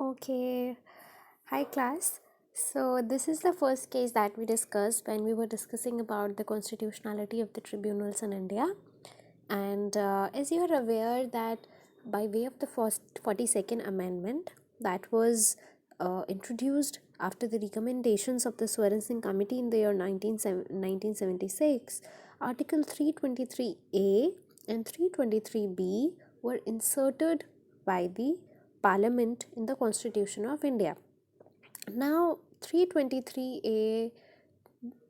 Okay, hi class. So this is the first case that we discussed when we were discussing about the constitutionality of the tribunals in India. And as you are aware that by way of the first 42nd amendment that was introduced after the recommendations of the Swearing Committee in the year 1976, Article 323A and 323B were inserted by the Parliament in the Constitution of India. Now, 323A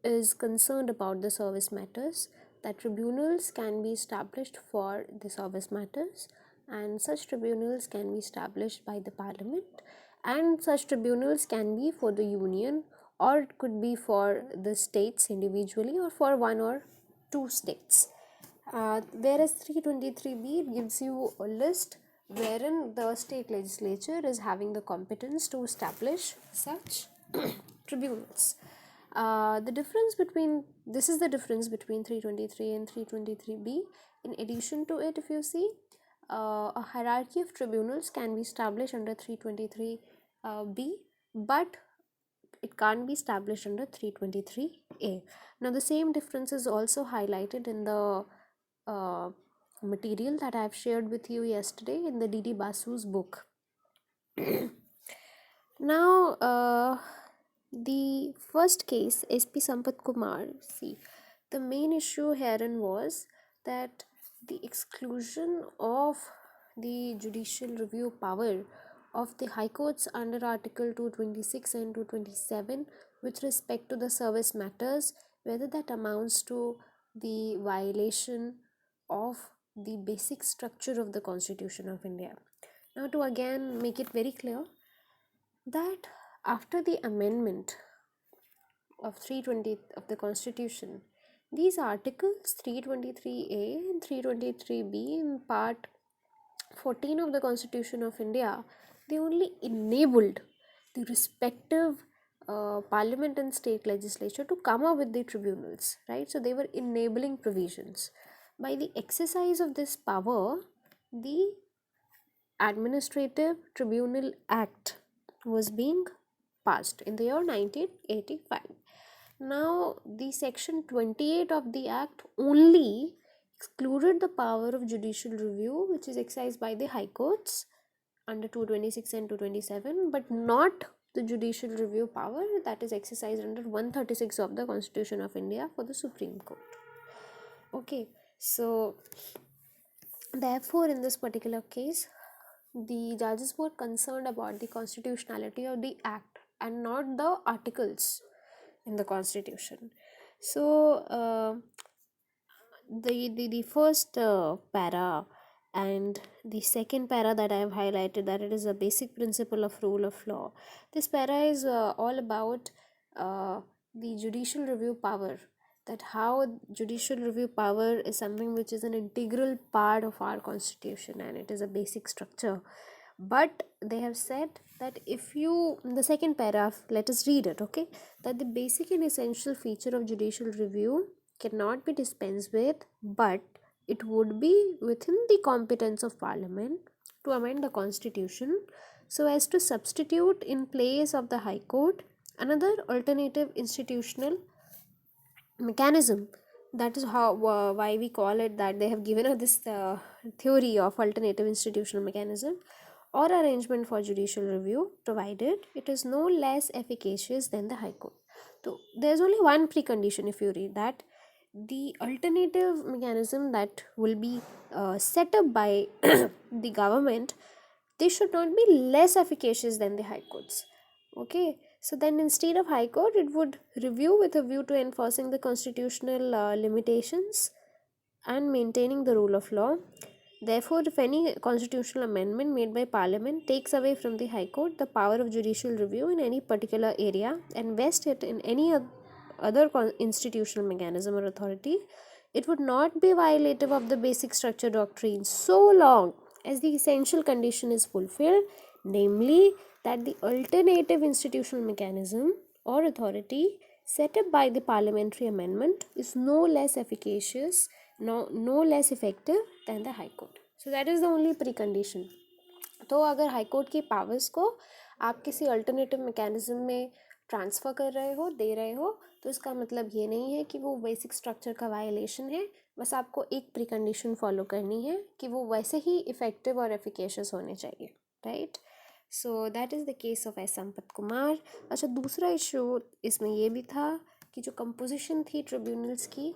is concerned about the service matters, that tribunals can be established for the service matters, and such tribunals can be established by the Parliament, and such tribunals can be for the union, or it could be for the states individually, or for one or two states. Whereas 323B gives you a list wherein the state legislature is having the competence to establish such tribunals. The difference between this is the difference between 323 and 323B. In addition to it, if you see, a hierarchy of tribunals can be established under 323B, but it can't be established under 323A. Now, the same difference is also highlighted in the material that I have shared with you yesterday in the D.D. Basu's book. Now, the first case, SP Sampath Kumar, see, the main issue herein was that the exclusion of the judicial review power of the High Courts under Article 226 and 227 with respect to the service matters, whether that amounts to the violation of the basic structure of the Constitution of India. Now, to again make it very clear that after the amendment of 320 of the Constitution, these articles 323A and 323B in part 14 of the Constitution of India, they only enabled the respective parliament and state legislature to come up with the tribunals, right? So they were enabling provisions. By the exercise of this power, the Administrative Tribunal Act was being passed in the year 1985. Now, the section 28 of the Act only excluded the power of judicial review, which is exercised by the High Courts under 226 and 227, but not the judicial review power that is exercised under 136 of the Constitution of India for the Supreme Court. Okay, so therefore, in this particular case, the judges were concerned about the constitutionality of the act and not the articles in the Constitution. So, the first para and the second para that I have highlighted, that it is a basic principle of rule of law. This para is all about the judicial review power, that how judicial review power is something which is an integral part of our Constitution and it is a basic structure. But they have said that if you, in the second paragraph, let us read it, okay, that the basic and essential feature of judicial review cannot be dispensed with, but it would be within the competence of Parliament to amend the Constitution so as to substitute in place of the High Court another alternative institutional mechanism. That is how why we call it that they have given us this theory of alternative institutional mechanism or arrangement for judicial review, provided it is no less efficacious than the High Court. So there's only one precondition, if you read that, the alternative mechanism that will be set up by the government, they should not be less efficacious than the High Courts. Okay, so then instead of High Court, it would review with a view to enforcing the constitutional limitations and maintaining the rule of law. Therefore, if any constitutional amendment made by Parliament takes away from the High Court the power of judicial review in any particular area and vests it in any other institutional mechanism or authority, it would not be violative of the basic structure doctrine so long as the essential condition is fulfilled, namely that the alternative institutional mechanism or authority set up by the parliamentary amendment is no less efficacious, no less effective than the High Court. So that is the only precondition. तो अगर high court की powers को आप किसी alternative mechanism में transfer कर रहे हो, दे रहे हो, तो इसका मतलब ये नहीं है कि वो बेसिक स्ट्रक्चर का वायलेशन है। बस आपको एक प्री कंडीशन फॉलो करनी है कि वो वैसे ही इफ़ेक्टिव और एफिकेशियस होने चाहिए, right. So that is the case of S Sampath Kumar. अच्छा, दूसरा इशू इसमें ये भी था कि जो कंपोजिशन थी ट्रिब्यूनल्स की,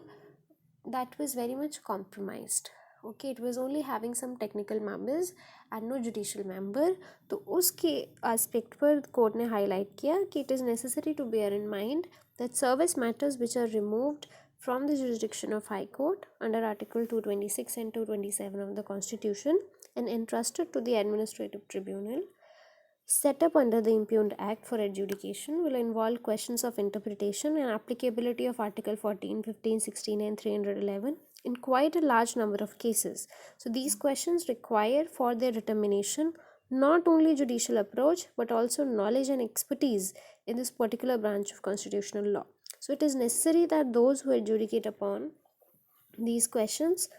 that was very much compromised. Okay, it was only having some technical members and no judicial member. तो उसके aspect पर कोर्ट ने highlight किया कि it is necessary to bear in mind that service matters which are removed from the jurisdiction of High Court under Article 226 and 227 of the Constitution and entrusted to the Administrative Tribunal set up under the Impugned Act for adjudication will involve questions of interpretation and applicability of Article 14, 15, 16 and 311 in quite a large number of cases. So these questions require for their determination not only judicial approach but also knowledge and expertise in this particular branch of constitutional law. So it is necessary that those who adjudicate upon these questions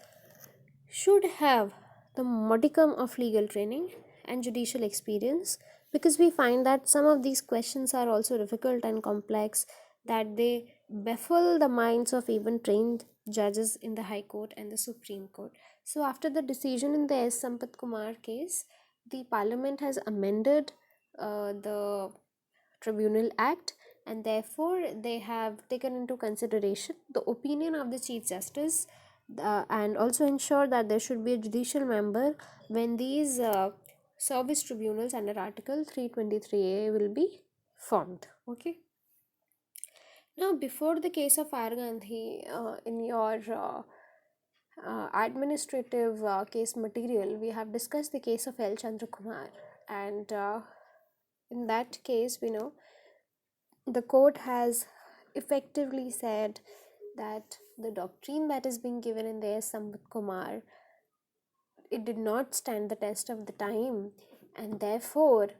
should have the modicum of legal training and judicial experience, because we find that some of these questions are also difficult and complex, that they baffle the minds of even trained judges in the High Court and the Supreme Court. So after the decision in the S. Sampath Kumar case, the Parliament has amended the Tribunal Act, and therefore they have taken into consideration the opinion of the Chief Justice and also ensure that there should be a judicial member when these service tribunals under Article 323A will be formed. Okay. Now, before the case of R. Gandhi, in your administrative case material, we have discussed the case of ElChandra Kumar, and in that case, we know the court has effectively said that the doctrine that is being given in there, Sampath Kumar, it did not stand the test of the time, and therefore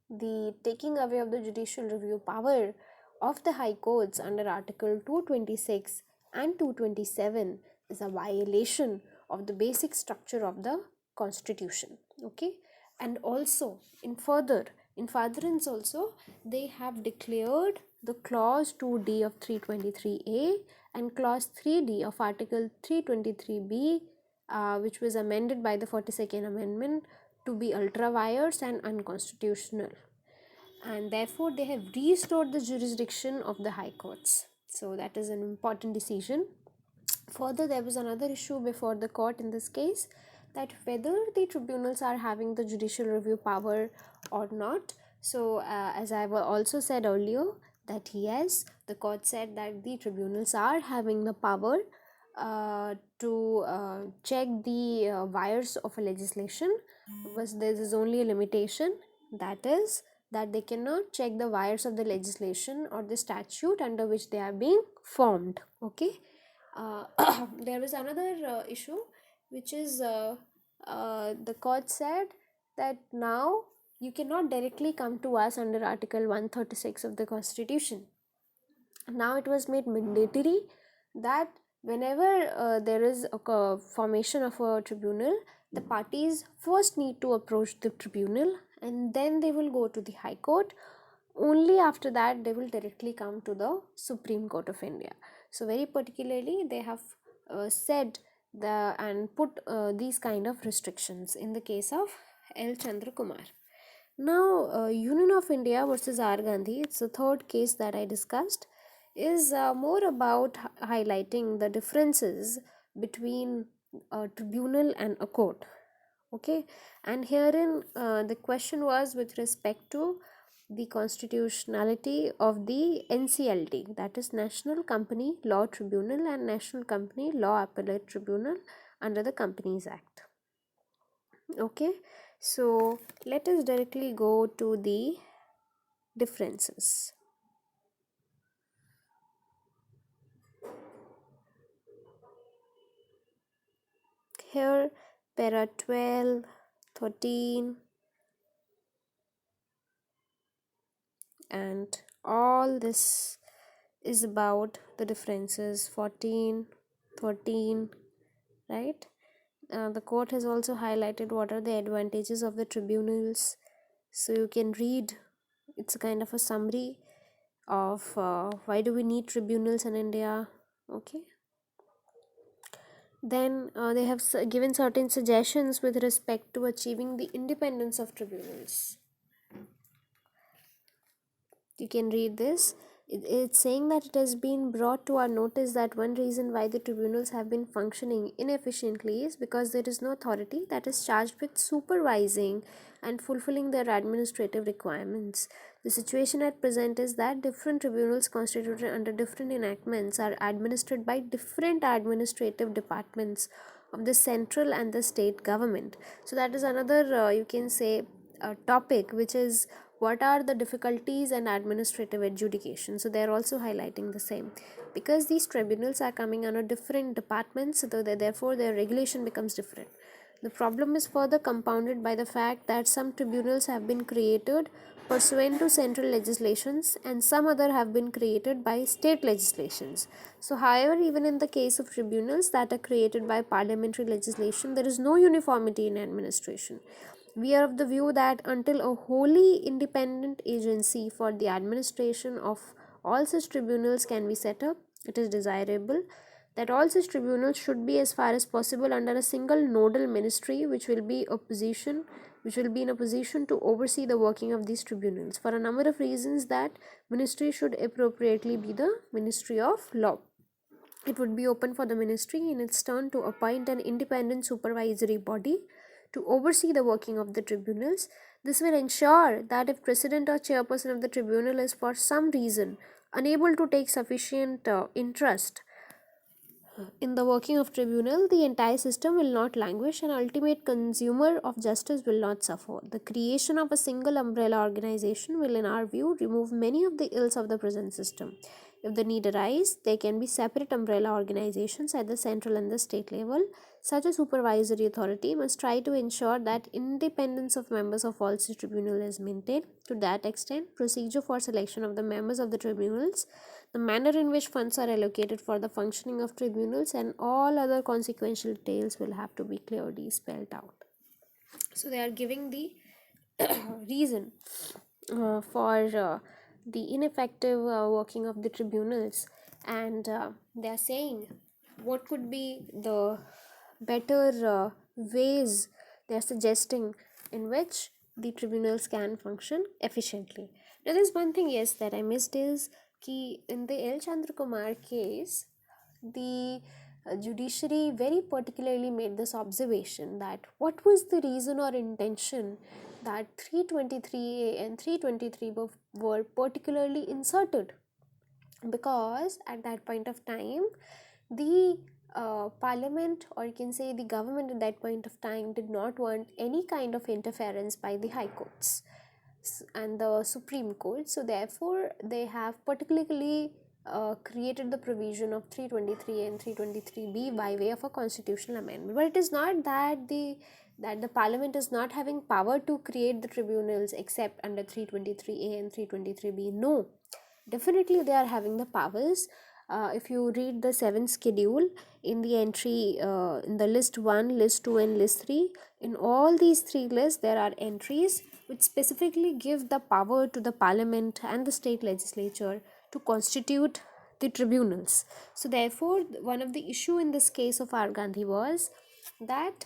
the taking away of the judicial review power of the high courts under Article 226 and 227 is a violation of the basic structure of the constitution. Okay, and also in furtherance also, they have declared the clause 2D of 323A and clause 3D of Article 323B, which was amended by the 42nd Amendment, to be ultra vires and unconstitutional, and therefore they have restored the jurisdiction of the high courts. So that is an important decision. Further, there was another issue before the court in this case, that whether the tribunals are having the judicial review power or not. So as I also said earlier, that yes, the court said that the tribunals are having the power to check the wires of a legislation, but there is only a limitation, that is that they cannot check the wires of the legislation or the statute under which they are being formed. Okay. There was another issue, which is the court said that now you cannot directly come to us under Article 136 of the Constitution. Now it was made mandatory that whenever there is a formation of a tribunal, the parties first need to approach the tribunal and then they will go to the High Court. Only after that they will directly come to the Supreme Court of India. So very particularly they have said and put these kind of restrictions in the case of ElChandra Kumar. Now, Union of India versus R. Gandhi, it's the third case that I discussed, is more about highlighting the differences between a tribunal and a court. Okay, and herein the question was with respect to the constitutionality of the NCLT, that is National Company Law Tribunal, and National Company Law Appellate Tribunal under the Companies Act. Okay, so let us directly go to the differences. Here para 12, 13 and all this is about the differences, 14, 13, right? The court has also highlighted what are the advantages of the tribunals, so you can read It's a kind of a summary of why do we need tribunals in India. Okay. Then they have given certain suggestions with respect to achieving the independence of tribunals. You can read this. It's saying that it has been brought to our notice that one reason why the tribunals have been functioning inefficiently is because there is no authority that is charged with supervising and fulfilling their administrative requirements. The situation at present is that different tribunals constituted under different enactments are administered by different administrative departments of the central and the state government. So that is another, you can say, topic, which is what are the difficulties and administrative adjudication. So they are also highlighting the same, because these tribunals are coming under different departments, so therefore their regulation becomes different. The problem is further compounded by the fact that some tribunals have been created pursuant to central legislations and some other have been created by state legislations. So however, even in the case of tribunals that are created by parliamentary legislation, there is no uniformity in administration. We are of the view that until a wholly independent agency for the administration of all such tribunals can be set up, it is desirable that all such tribunals should be as far as possible under a single nodal ministry which will be in a position to oversee the working of these tribunals. For a number of reasons, that ministry should appropriately be the Ministry of Law. It would be open for the ministry in its turn to appoint an independent supervisory body to oversee the working of the tribunals. This will ensure that if president or chairperson of the tribunal is for some reason unable to take sufficient interest in the working of tribunal, the entire system will not languish and ultimate consumer of justice will not suffer. The creation of a single umbrella organization will, in our view, remove many of the ills of the present system. If the need arise, there can be separate umbrella organizations at the central and the state level. Such a supervisory authority must try to ensure that independence of members of all such tribunal is maintained. To that extent, procedure for selection of the members of the tribunals, the manner in which funds are allocated for the functioning of tribunals, and all other consequential details will have to be clearly spelled out. So they are giving the reason for the ineffective working of the tribunals, and they are saying what could be the better ways they are suggesting in which the tribunals can function efficiently. Now there's one thing, yes, that I missed is ki in the ElChandra Kumar case, the judiciary very particularly made this observation that what was the reason or intention that 323A and 323 were particularly inserted, because at that point of time the parliament, or you can say the government at that point of time, did not want any kind of interference by the high courts and the Supreme Court. So therefore they have particularly created the provision of 323 and 323B by way of a constitutional amendment. But it is not that the parliament is not having power to create the tribunals except under 323A and 323B. No, definitely they are having the powers. If you read the 7th schedule in the entry in the list 1, list 2 and list 3, in all these 3 lists there are entries which specifically give the power to the parliament and the state legislature to constitute the tribunals. So therefore one of the issue in this case of R. Gandhi was that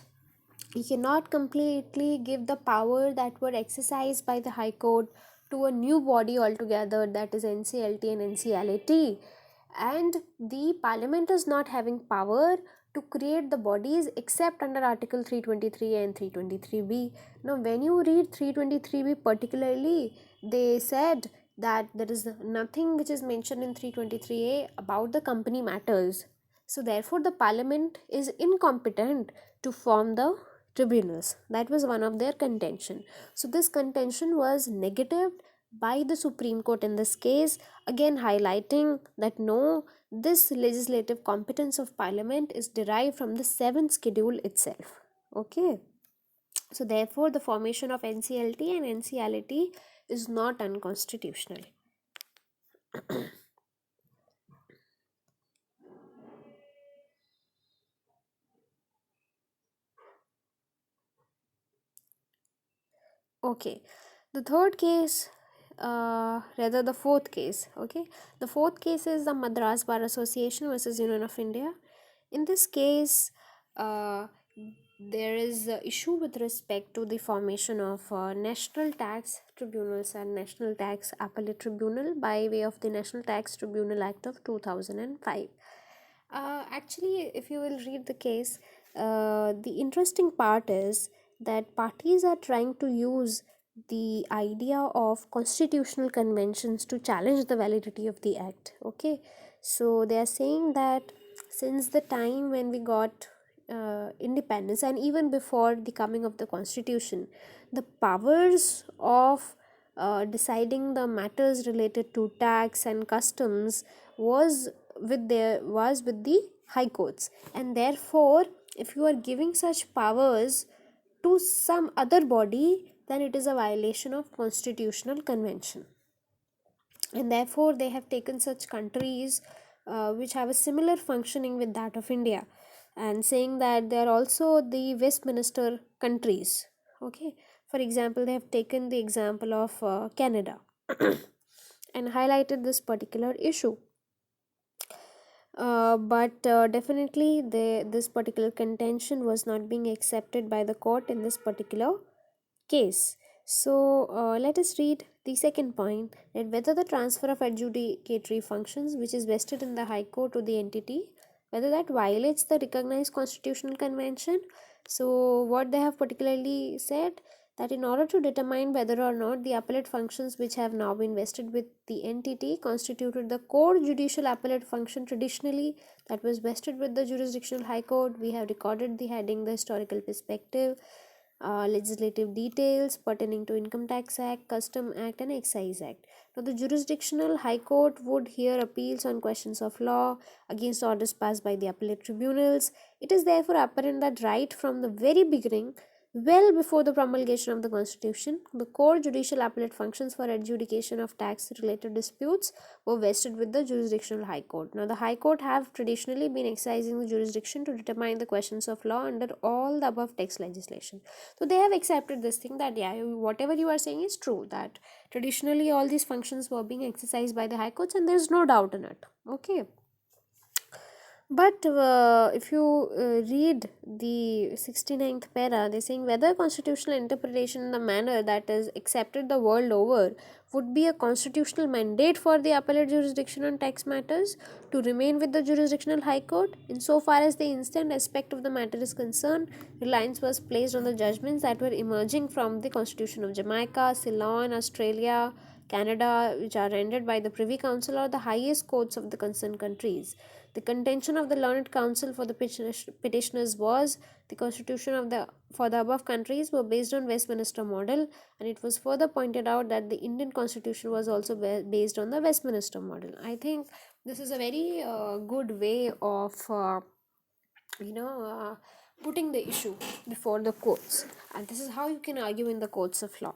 you cannot completely give the power that were exercised by the High Court to a new body altogether, that is NCLT and NCLAT, and the parliament is not having power to create the bodies except under article 323 and 323B. Now when you read 323B particularly, they said that there is nothing which is mentioned in 323A about the company matters. So therefore the parliament is incompetent to form the tribunals. That was one of their contention. So this contention was negative by the Supreme Court in this case, again highlighting that no, this legislative competence of parliament is derived from the 7th schedule itself. Okay, so therefore the formation of NCLT and NCLAT is not unconstitutional. Okay, the third case rather the fourth case. Okay, the fourth case is the Madras Bar Association versus Union of India. In this case, there is a issue with respect to the formation of national tax tribunals and national tax appellate tribunal by way of the National Tax Tribunal Act of 2005. Actually, if you will read the case, the interesting part is that parties are trying to use the idea of constitutional conventions to challenge the validity of the act. Okay, so they are saying that since the time when we got independence, and even before the coming of the constitution, the powers of deciding the matters related to tax and customs was with the high courts, and therefore if you are giving such powers to some other body, then it is a violation of constitutional convention. And therefore they have taken such countries which have a similar functioning with that of India, and saying that they are also the Westminster countries. Okay, for example, they have taken the example of Canada and highlighted this particular issue. But definitely this particular contention was not being accepted by the court in this particular case. So let us read the second point, that whether the transfer of adjudicatory functions which is vested in the High Court to the entity, whether that violates the recognized constitutional convention. So what they have particularly said, that in order to determine whether or not the appellate functions which have now been vested with the entity constituted the core judicial appellate function traditionally that was vested with the jurisdictional high court, we have recorded the heading the historical perspective, legislative details pertaining to Income Tax Act, Custom Act and Excise Act. Now the jurisdictional high court would hear appeals on questions of law against orders passed by the appellate tribunals. It is therefore apparent that right from the very beginning, well before the promulgation of the Constitution, the core judicial appellate functions for adjudication of tax-related disputes were vested with the jurisdictional High Court. Now, the High Court have traditionally been exercising the jurisdiction to determine the questions of law under all the above text legislation. So, they have accepted this thing that, yeah, whatever you are saying is true, that traditionally all these functions were being exercised by the High Courts, and there is no doubt in it. Okay. But if you read the 69th para, they're saying whether constitutional interpretation in the manner that is accepted the world over would be a constitutional mandate for the appellate jurisdiction on tax matters to remain with the jurisdictional high court. Insofar as the instant aspect of the matter is concerned, reliance was placed on the judgments that were emerging from the Constitution of Jamaica, Ceylon, Australia, Canada, which are rendered by the Privy Council or the highest courts of the concerned countries. The contention of the learned counsel for the petitioners was the constitution of the for the above countries were based on Westminster model, and it was further pointed out that the Indian constitution was also based on the Westminster model. I think this is a very good way of putting the issue before the courts, and this is how you can argue in the courts of law.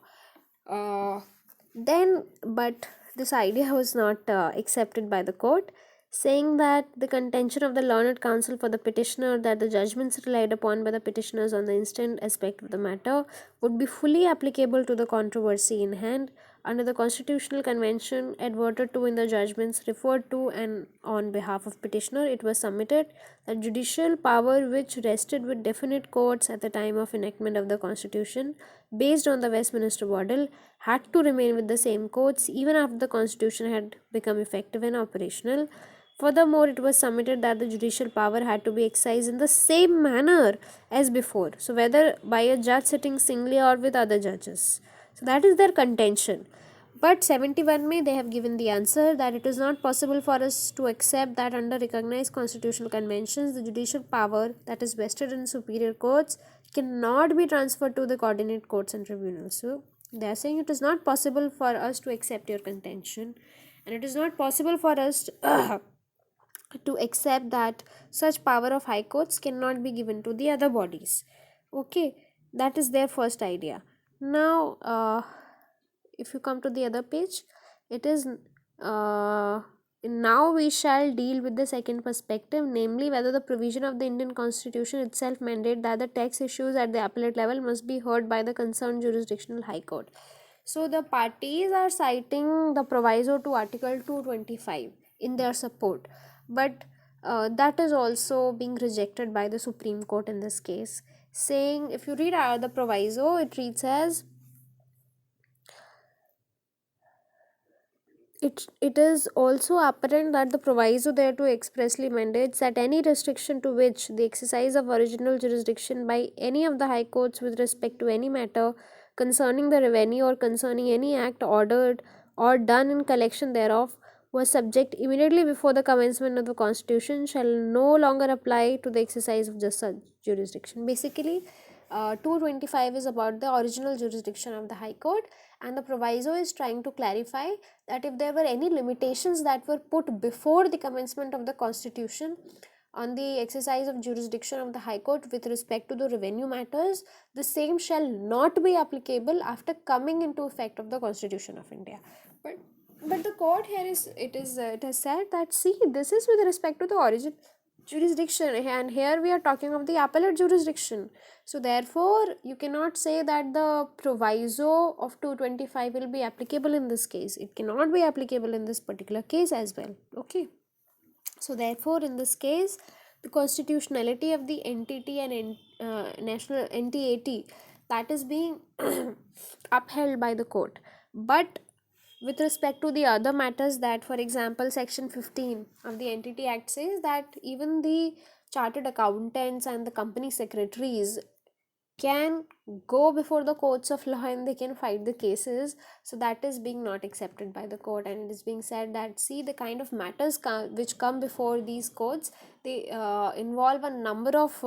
But this idea was not accepted by the court, saying that the contention of the learned counsel for the petitioner that the judgments relied upon by the petitioners on the instant aspect of the matter would be fully applicable to the controversy in hand under the constitutional convention adverted to in the judgments referred to, and on behalf of petitioner it was submitted that judicial power which rested with definite courts at the time of enactment of the constitution based on the Westminster model had to remain with the same courts even after the constitution had become effective and operational. Furthermore, it was submitted that the judicial power had to be exercised in the same manner as before, so whether by a judge sitting singly or with other judges. So that is their contention. But 71 May they have given the answer that it is not possible for us to accept that under recognized constitutional conventions the judicial power that is vested in superior courts cannot be transferred to the coordinate courts and tribunals. So they are saying it is not possible for us to accept your contention, and it is not possible for us to accept that such power of high courts cannot be given to the other bodies. Okay, that is their first idea. Now if you come to the other page, it is now we shall deal with the second perspective, namely whether the provision of the Indian Constitution itself mandate that the tax issues at the appellate level must be heard by the concerned jurisdictional high court. So the parties are citing the proviso to Article 225 in their support, but that is also being rejected by the Supreme Court in this case, saying, if you read the proviso, it reads as, it is also apparent that the proviso thereto expressly mandates that any restriction to which the exercise of original jurisdiction by any of the high courts with respect to any matter concerning the revenue or concerning any act ordered or done in collection thereof was subject immediately before the commencement of the constitution shall no longer apply to the exercise of just such jurisdiction. Basically, 225 is about the original jurisdiction of the high court, and the proviso is trying to clarify that if there were any limitations that were put before the commencement of the constitution on the exercise of jurisdiction of the high court with respect to the revenue matters, the same shall not be applicable after coming into effect of the constitution of India. But the court here it has said that, see, this is with respect to the origin jurisdiction, and here we are talking of the appellate jurisdiction. So therefore you cannot say that the proviso of 225 will be applicable in this case. It cannot be applicable in this particular case as well. Okay, so therefore in this case the constitutionality of the entity and national NTAT, that is being upheld by the court. But with respect to the other matters, that for example section 15 of the Entity Act says that even the chartered accountants and the company secretaries can go before the courts of law and they can fight the cases. So that is being not accepted by the court, and it is being said that, see, the kind of matters which come before these courts, they involve a number of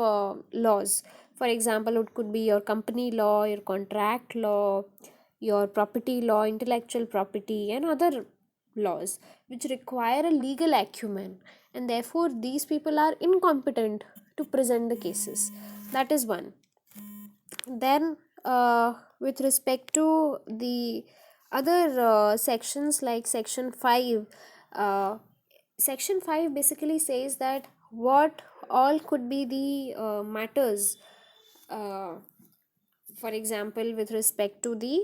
laws. For example, it could be your company law, your contract law, your property law, intellectual property, and other laws which require a legal acumen, and therefore these people are incompetent to present the cases. That is one. Then with respect to the other sections, like section 5, section 5 basically says that what all could be the matters, uh, for example with respect to the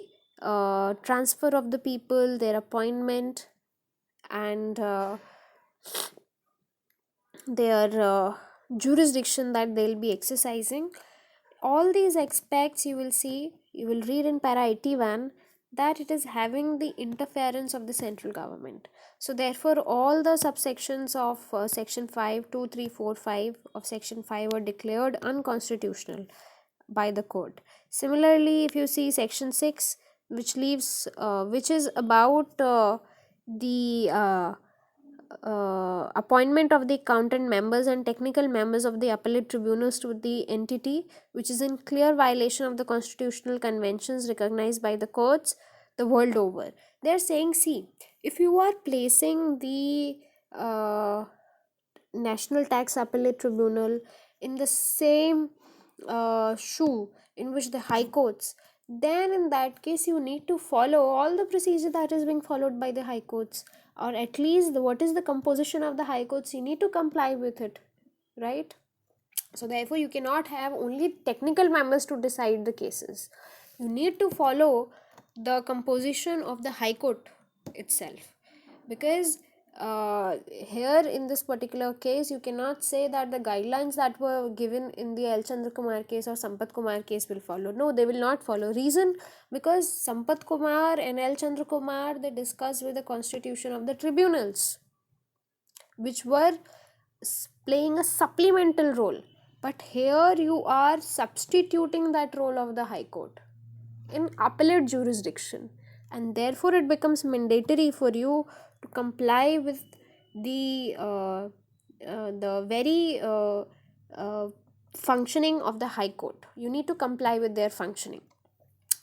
transfer of the people, their appointment, and their jurisdiction that they'll be exercising. All these aspects you will see, you will read in para 81 that it is having the interference of the central government. So therefore all the subsections of section 5, 2, 3, 4, 5 of section 5 were declared unconstitutional by the court. Similarly, if you see section 6, which is about the appointment of the accountant members and technical members of the appellate tribunals to the entity, which is in clear violation of the constitutional conventions recognized by the courts the world over. They are saying, see, if you are placing the National Tax Appellate Tribunal in the same shoe in which the high courts, then in that case you need to follow all the procedure that is being followed by the high courts, or at least what is the composition of the high courts, you need to comply with it, right? So therefore you cannot have only technical members to decide the cases. You need to follow the composition of the high court itself, because here in this particular case you cannot say that the guidelines that were given in the ElChandra Kumar case or Sampath Kumar case will follow. No, they will not follow. Reason? Because Sampath Kumar and ElChandra Kumar, they discussed with the constitution of the tribunals, which were playing a supplemental role. But here you are substituting that role of the high court in appellate jurisdiction, and therefore it becomes mandatory for you to comply with the very functioning of the high court. You need to comply with their functioning,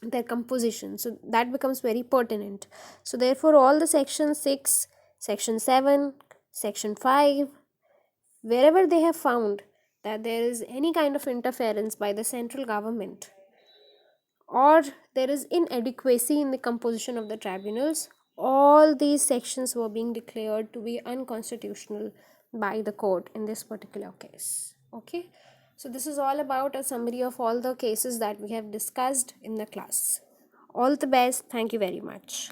their composition, so that becomes very pertinent. So therefore all the section 6, section 7, section 5, wherever they have found that there is any kind of interference by the central government, or there is inadequacy in the composition of the tribunals, all these sections were being declared to be unconstitutional by the court in this particular case. Okay, so this is all about a summary of all the cases that we have discussed in the class. All the best. Thank you very much.